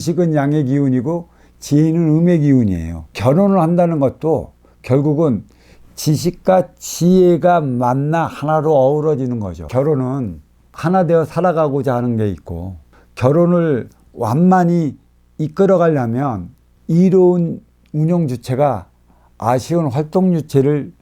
지식은 양의 기운이고 지혜는 음의 기운이에요. 결혼을 한다는 것도 결국은 지식과 지혜가 만나 하나로 어우러지는 거죠. 결혼은 하나 되어 살아가고자 하는 게 있고, 결혼을 완만히 이끌어가려면 이로운 운영 주체가 아쉬운 활동 주체를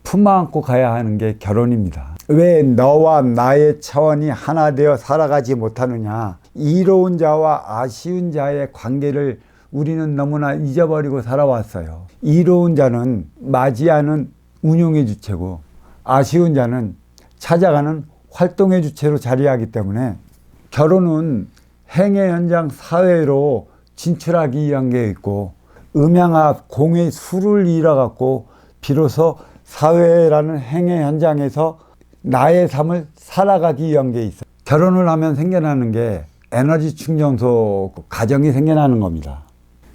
품어안고 가야 하는 게 결혼입니다. 왜 너와 나의 차원이 하나 되어 살아가지 못하느냐? 이로운 자와 아쉬운 자의 관계를 우리는 너무나 잊어버리고 살아왔어요. 이로운 자는 맞이하는 운용의 주체고, 아쉬운 자는 찾아가는 활동의 주체로 자리하기 때문에 결혼은 행의 현장 사회로 진출하기 위한 게 있고, 음양합 공의 수를 잃어갖고 비로소 사회라는 행의 현장에서 나의 삶을 살아가기 위한 게 있어요. 결혼을 하면 생겨나는 게 에너지 충전소, 가정이 생겨나는 겁니다.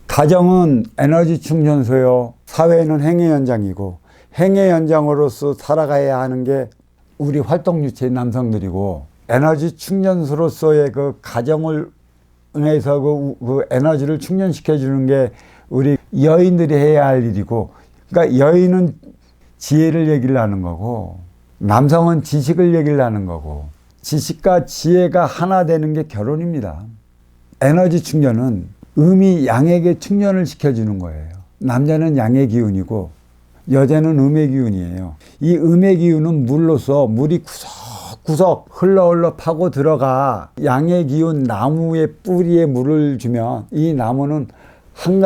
가정은 에너지 충전소요, 사회는 행의 현장이고, 행의 현장으로서 살아가야 하는 게 우리 활동 주체의 남성들이고, 에너지 충전소로서의 그 가정을 응해서 그 에너지를 충전시켜 주는 게 우리 여인들이 해야 할 일이고, 그러니까 여인은 지혜를 얘기를 하는 거고, 남성은 지식을 얘기를 하는 거고, 지식과 지혜가 하나 되는 게 결혼입니다. 에너지 충전은 음이 양에게 충전을 시켜주는 거예요. 남자는 양의 기운이고 여자는 음의 기운이에요. 이 음의 기운은 물로서 물이 구석구석 흘러 파고 들어가 양의 기운 나무의 뿌리에 물을 주면 이 나무는 한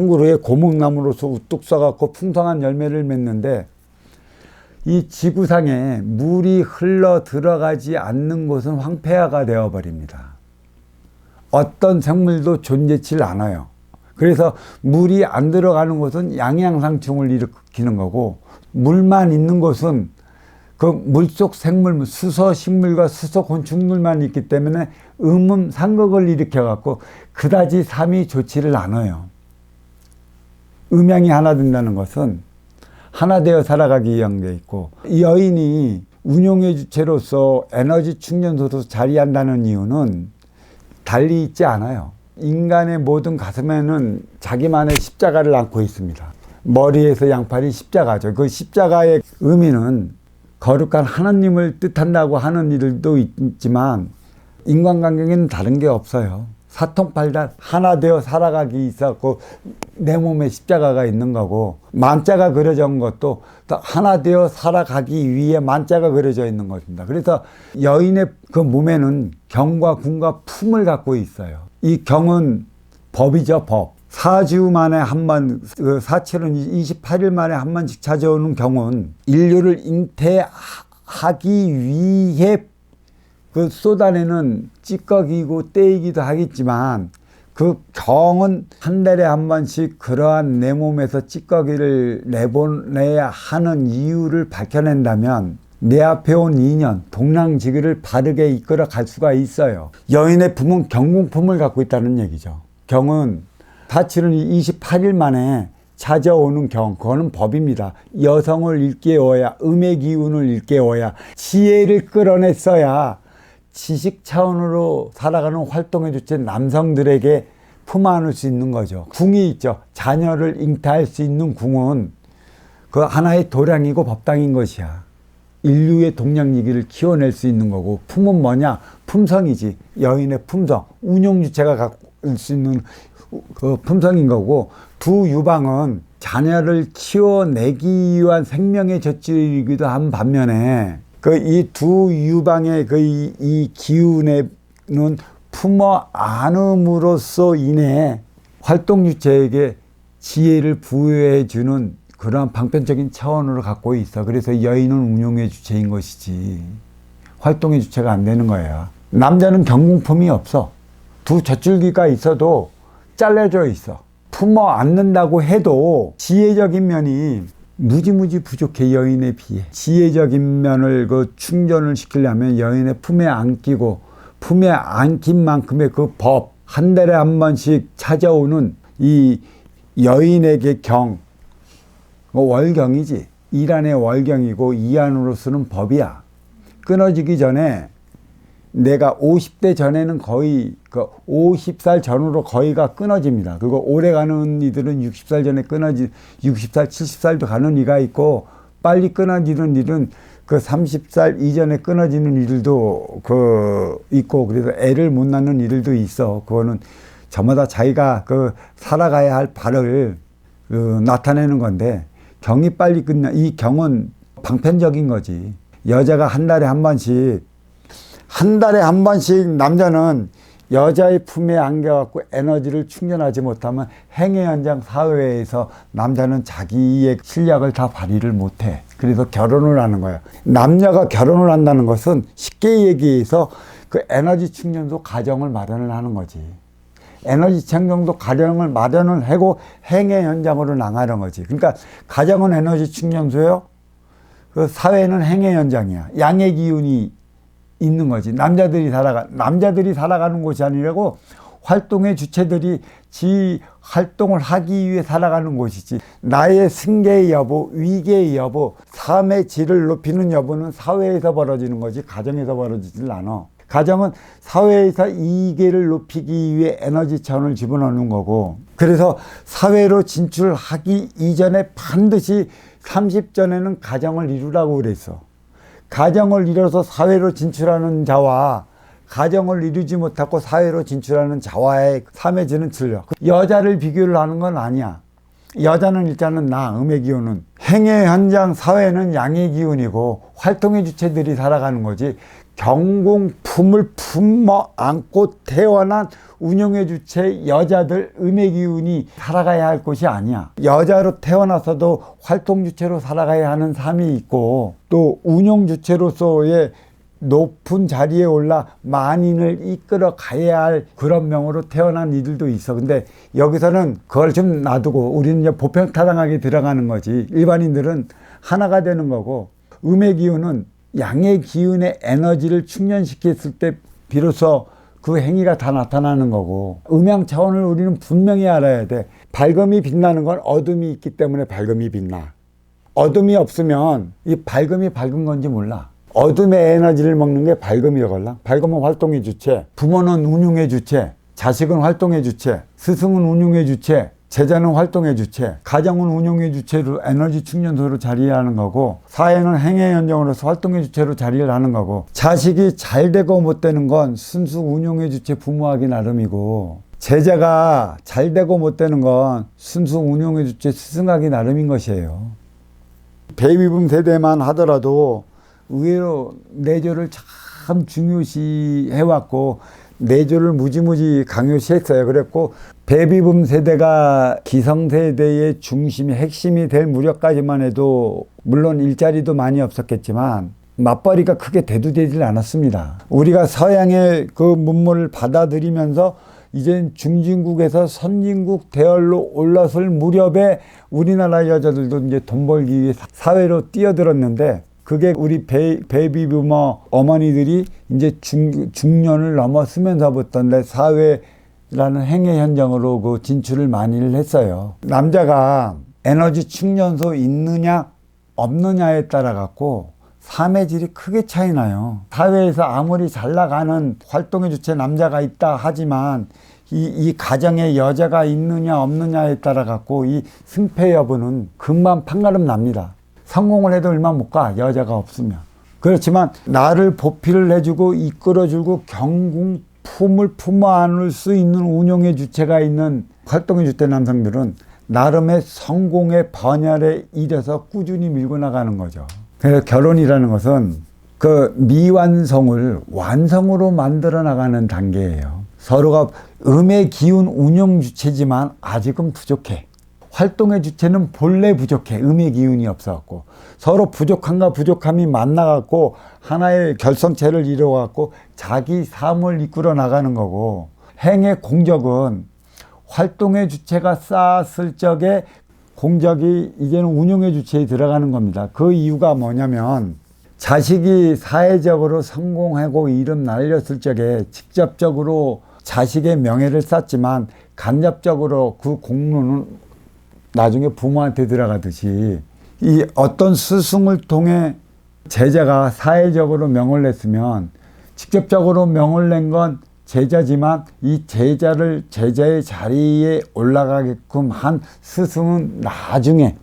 그루의 고목나무로서 우뚝 서갖고 풍성한 열매를 맺는데, 이 지구상에 물이 흘러 들어가지 않는 곳은 황폐화가 되어버립니다. 어떤 생물도 존재치 않아요. 그래서 물이 안 들어가는 곳은 양양상충을 일으키는 거고, 물만 있는 곳은 그 물속 생물, 수소식물과 수소곤충물만 있기 때문에 삼극을 일으켜갖고 그다지 삶이 좋지를 않아요. 음양이 하나 된다는 것은 하나 되어 살아가기 위한 게 있고, 여인이 운용의 주체로서 에너지 충전소로 자리한다는 이유는 달리 있지 않아요. 인간의 모든 가슴에는 자기만의 십자가를 안고 있습니다. 머리에서 양팔이 십자가죠. 그 십자가의 의미는 거룩한 하나님을 뜻한다고 하는 일도 있지만, 인간관계에는 다른 게 없어요. 사통팔달 하나 되어 살아가기 있었고 내 몸에 십자가가 있는 거고, 만자가 그려져 있는 것도 하나 되어 살아가기 위해 만자가 그려져 있는 것입니다. 그래서 여인의 그 몸에는 경과 궁과 품을 갖고 있어요. 이 경은 법이죠, 법. 4주 만에 한 번, 사칠은 28일 만에 한 번씩 찾아오는 경은 인류를 잉태하기 위해 그 쏟아내는 찌꺼기고 때이기도 하겠지만, 그 경은 한 달에 한 번씩 그러한 내 몸에서 찌꺼기를 내보내야 하는 이유를 밝혀낸다면 내 앞에 온 인연, 동랑지기를 바르게 이끌어 갈 수가 있어요. 여인의 품은 경공품을 갖고 있다는 얘기죠. 경은 사칠은 28일 만에 찾아오는 경, 그거는 법입니다. 여성을 일깨워야, 음의 기운을 일깨워야, 지혜를 끌어냈어야 지식 차원으로 살아가는 활동의 주체 남성들에게 품어안을 수 있는 거죠. 궁이 있죠. 자녀를 잉태할 수 있는 궁은 그 하나의 도량이고 법당인 것이야. 인류의 동량이기를 키워낼 수 있는 거고, 품은 뭐냐? 품성이지. 여인의 품성, 운용 주체가 갖고 수 있는 그 품성인 거고, 두 유방은 자녀를 키워내기 위한 생명의 젖줄이기도 한 반면에, 이 두 유방의 이 기운에는 품어 안음으로써 인해 활동 주체에게 지혜를 부여해 주는 그러한 방편적인 차원으로 갖고 있어. 그래서 여인은 운용의 주체인 것이지 활동의 주체가 안 되는 거야. 남자는 경공품이 없어. 두 젖줄기가 있어도 잘라져 있어. 품어 안는다고 해도 지혜적인 면이 무지무지 부족해. 여인에 비해 지혜적인 면을 충전을 시키려면 여인의 품에 안기고, 품에 안긴 만큼의 그 법, 한 달에 한 번씩 찾아오는 이 여인에게 경, 월경이지. 일 안의 월경이고 이 안으로 쓰는 법이야. 끊어지기 전에 내가 50대 전에는 거의 50살 전으로 거의가 끊어집니다. 그리고 오래 가는 이들은 60살 전에 60살, 70살도 가는 이가 있고, 빨리 끊어지는 일은 30살 이전에 끊어지는 이들도 있고, 그래서 애를 못 낳는 이들도 있어. 그거는 저마다 자기가 살아가야 할 발을 나타내는 건데, 경이 빨리 끝나. 이 경은 방편적인 거지. 여자가 한 달에 한 번씩 남자는 여자의 품에 안겨갖고 에너지를 충전하지 못하면 행위 현장 사회에서 남자는 자기의 실력을 다 발휘를 못해. 그래서 결혼을 하는 거야. 남녀가 결혼을 한다는 것은 쉽게 얘기해서 에너지 충전소 가정을 마련을 하는 거지. 에너지 충전소 가정을 마련을 하고 행위 현장으로 나가는 거지. 그러니까 가정은 에너지 충전소요. 사회는 행위 현장이야. 양의 기운이 있는 거지. 남자들이 살아가는 곳이 아니라고 활동의 주체들이 지 활동을 하기 위해 살아가는 곳이지. 나의 승계의 여부, 위계의 여부, 삶의 질을 높이는 여부는 사회에서 벌어지는 거지 가정에서 벌어지질 않아. 가정은 사회에서 이계를 높이기 위해 에너지 차원을 집어넣는 거고, 그래서 사회로 진출하기 이전에 반드시 30전에는 가정을 이루라고 그랬어. 가정을 이뤄서 사회로 진출하는 자와 가정을 이루지 못하고 사회로 진출하는 자와의 삶의 질은 틀려. 여자를 비교를 하는 건 아니야. 여자는 일단은 음의 기운은. 행위 현장 사회는 양의 기운이고 활동의 주체들이 살아가는 거지. 경공품을 품어 안고 태어난 운영의 주체 여자들 음의 기운이 살아가야 할 곳이 아니야. 여자로 태어나서도 활동 주체로 살아가야 하는 삶이 있고, 또 운영 주체로서의 높은 자리에 올라 만인을 이끌어 가야 할 그런 명으로 태어난 이들도 있어. 근데 여기서는 그걸 좀 놔두고 우리는 이제 보편타당하게 들어가는 거지. 일반인들은 하나가 되는 거고, 음의 기운은 양의 기운의 에너지를 충전시켰을 때 비로소 그 행위가 다 나타나는 거고, 음양 차원을 우리는 분명히 알아야 돼. 밝음이 빛나는 건 어둠이 있기 때문에 밝음이 빛나. 어둠이 없으면 이 밝음이 밝은 건지 몰라. 어둠의 에너지를 먹는 게 밝음이라걸라. 밝음은 활동의 주체, 부모는 운용의 주체, 자식은 활동의 주체, 스승은 운용의 주체, 제자는 활동의 주체, 가정은 운용의 주체로 에너지 충전소로 자리를 하는 거고, 사회는 행위 현장으로서 활동의 주체로 자리를 하는 거고, 자식이 잘 되고 못 되는 건 순수 운용의 주체 부모하기 나름이고, 제자가 잘 되고 못 되는 건 순수 운용의 주체 스승하기 나름인 것이에요. 베이비붐 세대만 하더라도 의외로 내조를 참 중요시 해왔고, 내조를 무지무지 강요시했어요. 그랬고 베이비붐 세대가 기성세대의 중심이 핵심이 될 무렵까지만 해도 물론 일자리도 많이 없었겠지만 맞벌이가 크게 대두되질 않았습니다. 우리가 서양의 그 문물을 받아들이면서 이젠 중진국에서 선진국 대열로 올라설 무렵에 우리나라 여자들도 이제 돈 벌기 위해 사회로 뛰어들었는데, 그게 우리 베이비부머 어머니들이 이제 중년을 넘었으면서부터 내 사회라는 행위 현장으로 진출을 많이 했어요. 남자가 에너지 충전소 있느냐 없느냐에 따라 갖고 삶의 질이 크게 차이 나요. 사회에서 아무리 잘 나가는 활동의 주체 남자가 있다 하지만 이 가정에 여자가 있느냐 없느냐에 따라 갖고 이 승패 여부는 금방 판가름 납니다. 성공을 해도 얼마 못 가, 여자가 없으면. 그렇지만 나를 보필을 해주고 이끌어주고 경궁품을 품어 안을 수 있는 운용의 주체가 있는 활동의 주체 남성들은 나름의 성공의 번열에 이래서 꾸준히 밀고 나가는 거죠. 그래서 결혼이라는 것은 그 미완성을 완성으로 만들어 나가는 단계예요. 서로가 음의 기운 운용 주체지만 아직은 부족해. 활동의 주체는 본래 부족해. 음의 기운이 없어갖고 서로 부족함과 부족함이 만나갖고 하나의 결성체를 이루어갖고 자기 삶을 이끌어 나가는 거고, 행의 공적은 활동의 주체가 쌓았을 적에 공적이 이제는 운용의 주체에 들어가는 겁니다. 그 이유가 뭐냐면 자식이 사회적으로 성공하고 이름 날렸을 적에 직접적으로 자식의 명예를 쌓지만 간접적으로 그 공로는 나중에 부모한테 들어가듯이 이 어떤 스승을 통해 제자가 사회적으로 명을 냈으면 직접적으로 명을 낸 건 제자지만 이 제자를 제자의 자리에 올라가게끔 한 스승은 나중에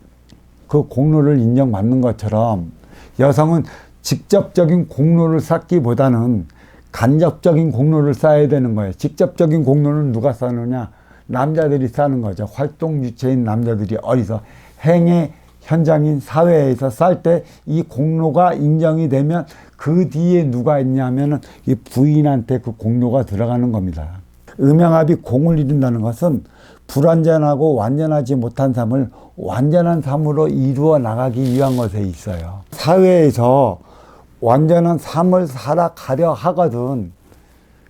그 공로를 인정받는 것처럼 여성은 직접적인 공로를 쌓기보다는 간접적인 공로를 쌓아야 되는 거예요. 직접적인 공로는 누가 쌓느냐? 남자들이 쌓는 거죠. 활동 주체인 남자들이 어디서 행의 현장인 사회에서 쌓을 때 이 공로가 인정이 되면 그 뒤에 누가 있냐면은 이 부인한테 그 공로가 들어가는 겁니다. 음양합이 공을 이룬다는 것은 불완전하고 완전하지 못한 삶을 완전한 삶으로 이루어 나가기 위한 것에 있어요. 사회에서 완전한 삶을 살아가려 하거든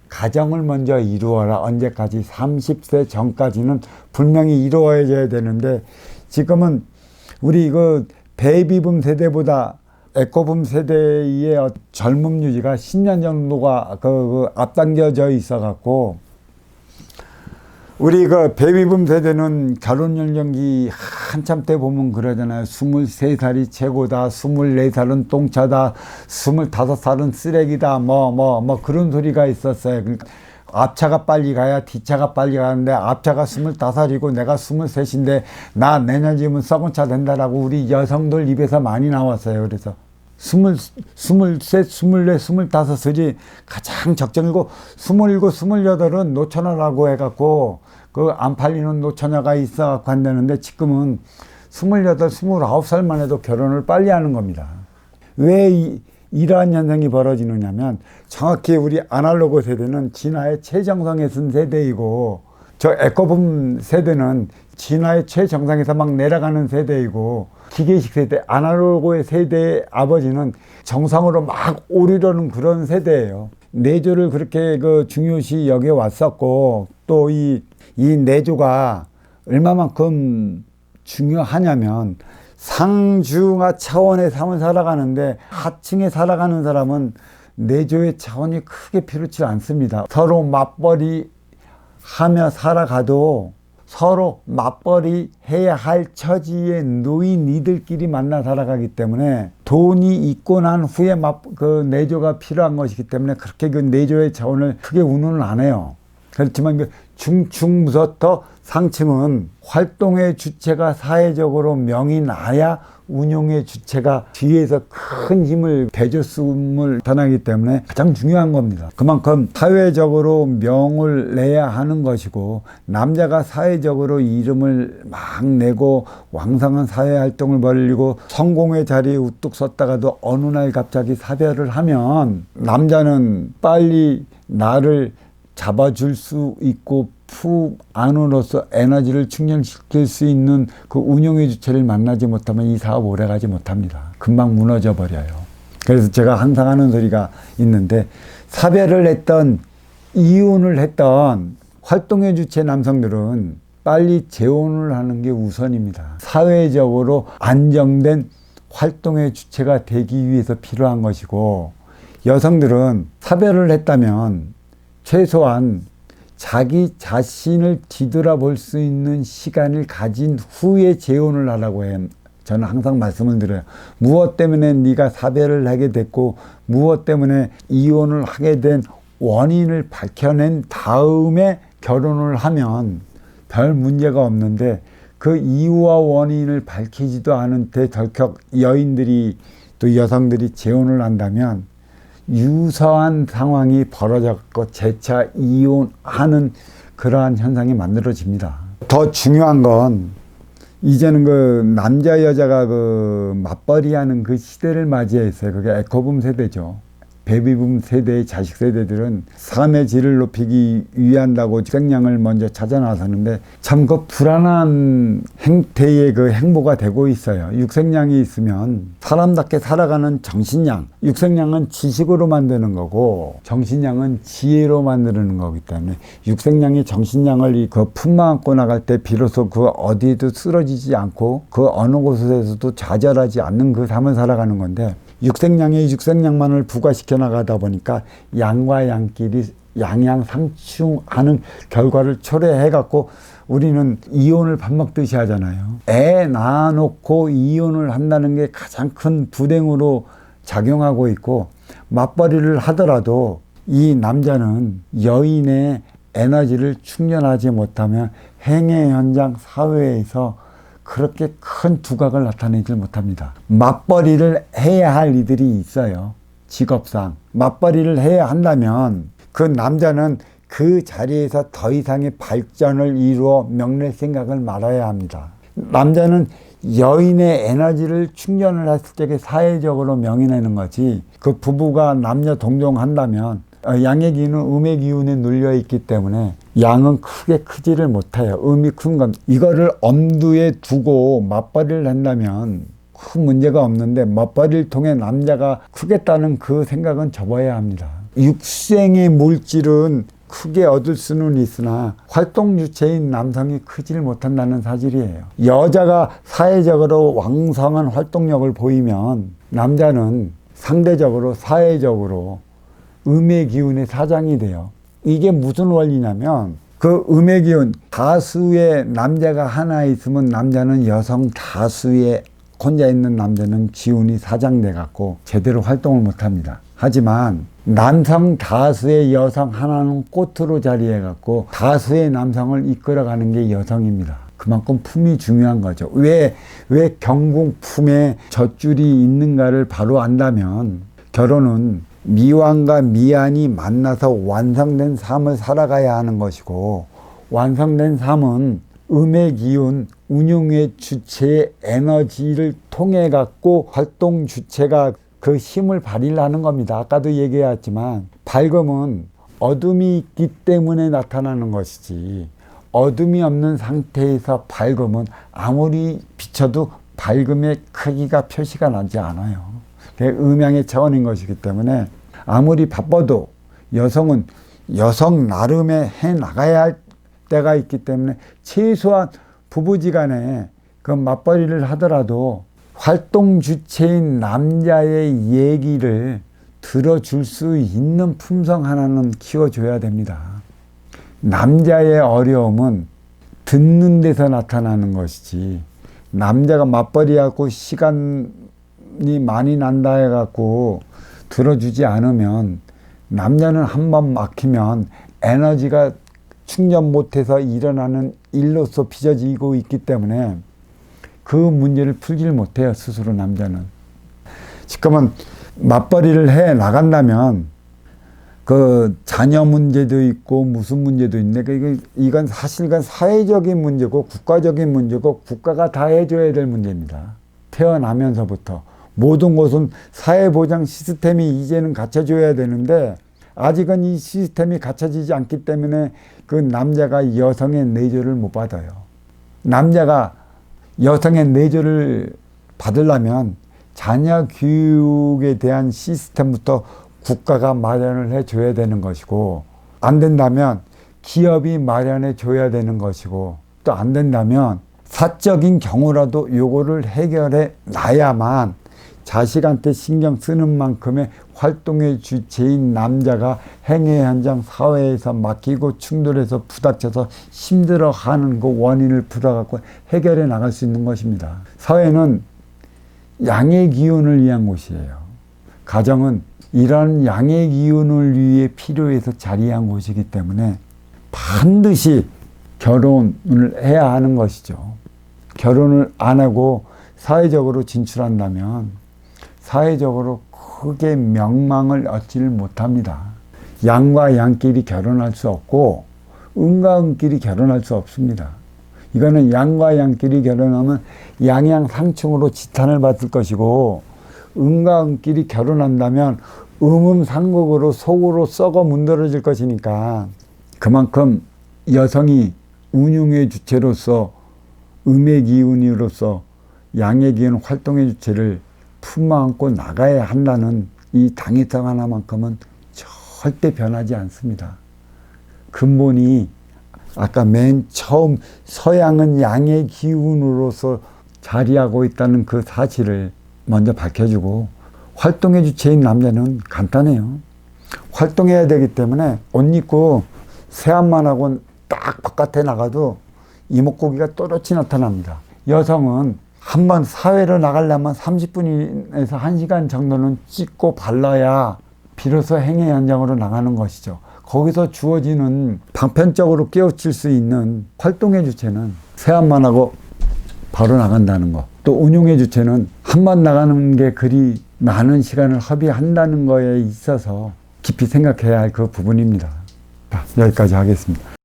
가정을 먼저 이루어라. 언제까지? 30세 전까지는 분명히 이루어져야 되는데 지금은 우리 그 베이비붐 세대보다 에코붐 세대의 젊음 유지가 10년 정도가 앞당겨져 있어 갖고 우리 그 베이비붐 세대는 결혼 연령기 한참 때 보면 그러잖아요. 23살이 최고다. 24살은 똥차다. 25살은 쓰레기다. 뭐 그런 소리가 있었어요. 그러니까 앞차가 빨리 가야 뒷차가 빨리 가는데 앞차가 25이고 내가 23인데 나 내년이면 썩은 차 된다라고 우리 여성들 입에서 많이 나왔어요. 그래서 23, 24, 25이 가장 적정이고 27, 28은 노처녀라고 해갖고 그 안 팔리는 노처녀가 있어갖고 한다는데 지금은 28, 29살만 해도 결혼을 빨리 하는 겁니다. 왜 이러한 현상이 벌어지느냐면 정확히 우리 아날로그 세대는 진화의 최정상에 쓴 세대이고 저 에코붐 세대는 진화의 최정상에서 막 내려가는 세대이고 기계식 세대, 아날로그의 세대의 아버지는 정상으로 막 오르려는 그런 세대예요. 내조를 그렇게 중요시 여겨 왔었고 또 이 내조가 얼마만큼 중요하냐면 상중하 차원의 삶을 살아가는데 하층에 살아가는 사람은 내조의 차원이 크게 필요치 않습니다. 서로 맞벌이 하며 살아가도 서로 맞벌이 해야 할 처지에 놓인 이들끼리 만나 살아가기 때문에 돈이 있고 난 후에 그 내조가 필요한 것이기 때문에 그렇게 그 내조의 차원을 크게 운운을 안 해요. 그렇지만 중층부터 상층은 활동의 주체가 사회적으로 명이 나야 운용의 주체가 뒤에서 큰 힘을 대줬음을 나타나기 때문에 가장 중요한 겁니다. 그만큼 사회적으로 명을 내야 하는 것이고 남자가 사회적으로 이름을 막 내고 왕성한 사회활동을 벌이고 성공의 자리에 우뚝 섰다가도 어느 날 갑자기 사별을 하면 남자는 빨리 나를 잡아줄 수 있고 품 안으로서 에너지를 충전시킬 수 있는 그 운영의 주체를 만나지 못하면 이 사업 오래가지 못합니다. 금방 무너져 버려요. 그래서 제가 항상 하는 소리가 있는데 사별을 했던 이혼을 했던 활동의 주체 남성들은 빨리 재혼을 하는 게 우선입니다. 사회적으로 안정된 활동의 주체가 되기 위해서 필요한 것이고 여성들은 사별을 했다면 최소한 자기 자신을 뒤돌아볼 수 있는 시간을 가진 후에 재혼을 하라고 해요. 저는 항상 말씀을 드려요. 무엇 때문에 네가 사별을 하게 됐고 무엇 때문에 이혼을 하게 된 원인을 밝혀낸 다음에 결혼을 하면 별 문제가 없는데 그 이유와 원인을 밝히지도 않은 데 덜컥 여인들이 또 여성들이 재혼을 한다면 유사한 상황이 벌어졌고 재차 이혼하는 그러한 현상이 만들어집니다. 더 중요한 건 이제는 그 남자 여자가 그 맞벌이하는 그 시대를 맞이했어요. 그게 에코붐 세대죠. 베이비붐 세대의 자식 세대들은 삶의 질을 높이기 위한다고 육생량을 먼저 찾아 나서는데 참 그 불안한 행태의 그 행보가 되고 있어요. 육생량이 있으면 사람답게 살아가는 정신량, 육생량은 지식으로 만드는 거고 정신량은 지혜로 만드는 거기 때문에 육생량이 정신량을 그 품만 안고 나갈 때 비로소 그 어디에도 쓰러지지 않고 그 어느 곳에서도 좌절하지 않는 그 삶을 살아가는 건데 육생량에 육생량만을 부과시켜 나가다 보니까 양과 양끼리 양양상충하는 결과를 초래해갖고 우리는 이혼을 밥 먹듯이 하잖아요. 애 낳아놓고 이혼을 한다는 게 가장 큰 불행으로 작용하고 있고 맞벌이를 하더라도 이 남자는 여인의 에너지를 충전하지 못하면 행해 현장 사회에서 그렇게 큰 두각을 나타내지 못합니다. 맞벌이를 해야 할 이들이 있어요. 직업상. 맞벌이를 해야 한다면 그 남자는 그 자리에서 더 이상의 발전을 이루어 명릴 생각을 말아야 합니다. 남자는 여인의 에너지를 충전을 했을 적에 사회적으로 명예내는 거지, 그 부부가 남녀 동종한다면 양의 기운은 음의 기운에 눌려 있기 때문에 양은 크게 크지를 못해요. 음이 큰 건 이거를 엄두에 두고 맞벌이를 한다면 큰 문제가 없는데, 맞벌이를 통해 남자가 크겠다는 그 생각은 접어야 합니다. 육생의 물질은 크게 얻을 수는 있으나 활동 주체인 남성이 크지를 못한다는 사실이에요. 여자가 사회적으로 왕성한 활동력을 보이면 남자는 상대적으로 사회적으로 음의 기운의 사장이 돼요. 이게 무슨 원리냐면, 그 음의 기운, 다수의 남자가 하나 있으면 남자는 여성 다수의 혼자 있는 남자는 기운이 사장돼 갖고 제대로 활동을 못합니다. 하지만 남성 다수의 여성 하나는 꽃으로 자리해 갖고 다수의 남성을 이끌어가는 게 여성입니다. 그만큼 품이 중요한 거죠. 왜 경궁 품에 젖줄이 있는가를 바로 안다면, 결혼은 미완과 미안이 만나서 완성된 삶을 살아가야 하는 것이고, 완성된 삶은 음의 기운, 운용의 주체의 에너지를 통해 갖고 활동 주체가 그 힘을 발휘하는 겁니다. 아까도 얘기했지만 밝음은 어둠이 있기 때문에 나타나는 것이지, 어둠이 없는 상태에서 밝음은 아무리 비춰도 밝음의 크기가 표시가 나지 않아요. 음양의 차원인 것이기 때문에 아무리 바빠도 여성은 여성 나름의 해 나가야 할 때가 있기 때문에 최소한 부부지간에 그 맞벌이를 하더라도 활동 주체인 남자의 얘기를 들어줄 수 있는 품성 하나는 키워줘야 됩니다. 남자의 어려움은 듣는 데서 나타나는 것이지, 남자가 맞벌이하고 시간이 많이 난다 해갖고 들어주지 않으면 남자는 한번 막히면 에너지가 충전 못해서 일어나는 일로서 빚어지고 있기 때문에 그 문제를 풀지를 못해요, 스스로 남자는. 지금은 맞벌이를 해 나간다면 그 자녀 문제도 있고 무슨 문제도 있는데, 이건 사실은 사회적인 문제고 국가적인 문제고 국가가 다 해줘야 될 문제입니다. 태어나면서부터 모든 것은 사회보장 시스템이 이제는 갖춰줘야 되는데, 아직은 이 시스템이 갖춰지지 않기 때문에 그 남자가 여성의 내조를 못 받아요. 남자가 여성의 내조를 받으려면 자녀 교육에 대한 시스템부터 국가가 마련을 해줘야 되는 것이고, 안 된다면 기업이 마련해 줘야 되는 것이고, 또 안 된다면 사적인 경우라도 요거를 해결해 놔야만 자식한테 신경 쓰는 만큼의 활동의 주체인 남자가 행해 현장 사회에서 맡기고 충돌해서 부닥쳐서 힘들어하는 그 원인을 풀어갖고 해결해 나갈 수 있는 것입니다. 사회는 양의 기운을 위한 곳이에요. 가정은 이런 양의 기운을 위해 필요해서 자리한 곳이기 때문에 반드시 결혼을 해야 하는 것이죠. 결혼을 안 하고 사회적으로 진출한다면 사회적으로 크게 명망을 얻지를 못합니다. 양과 양끼리 결혼할 수 없고 음과 음끼리 결혼할 수 없습니다. 이거는 양과 양끼리 결혼하면 양양상충으로 지탄을 받을 것이고, 음과 음끼리 결혼한다면 음음상극으로 속으로 썩어 문드러질 것이니까, 그만큼 여성이 운용의 주체로서 음의 기운으로서 양의 기운 활동의 주체를 품어안고 나가야 한다는 이 당위성 하나만큼은 절대 변하지 않습니다. 근본이 아까 맨 처음 서양은 양의 기운으로서 자리하고 있다는 그 사실을 먼저 밝혀주고, 활동의 주체인 남자는 간단해요. 활동해야 되기 때문에 옷 입고 세안만 하고 딱 바깥에 나가도 이목구비가 또렷이 나타납니다. 여성은 한번 사회로 나가려면 30분에서 1시간 정도는 찍고 발라야 비로소 행위 현장으로 나가는 것이죠. 거기서 주어지는 방편적으로 깨우칠 수 있는 활동의 주체는 세안만 하고 바로 나간다는 거. 또 운용의 주체는 한 번 나가는 게 그리 많은 시간을 허비한다는 거에 있어서 깊이 생각해야 할 그 부분입니다. 자, 여기까지 하겠습니다.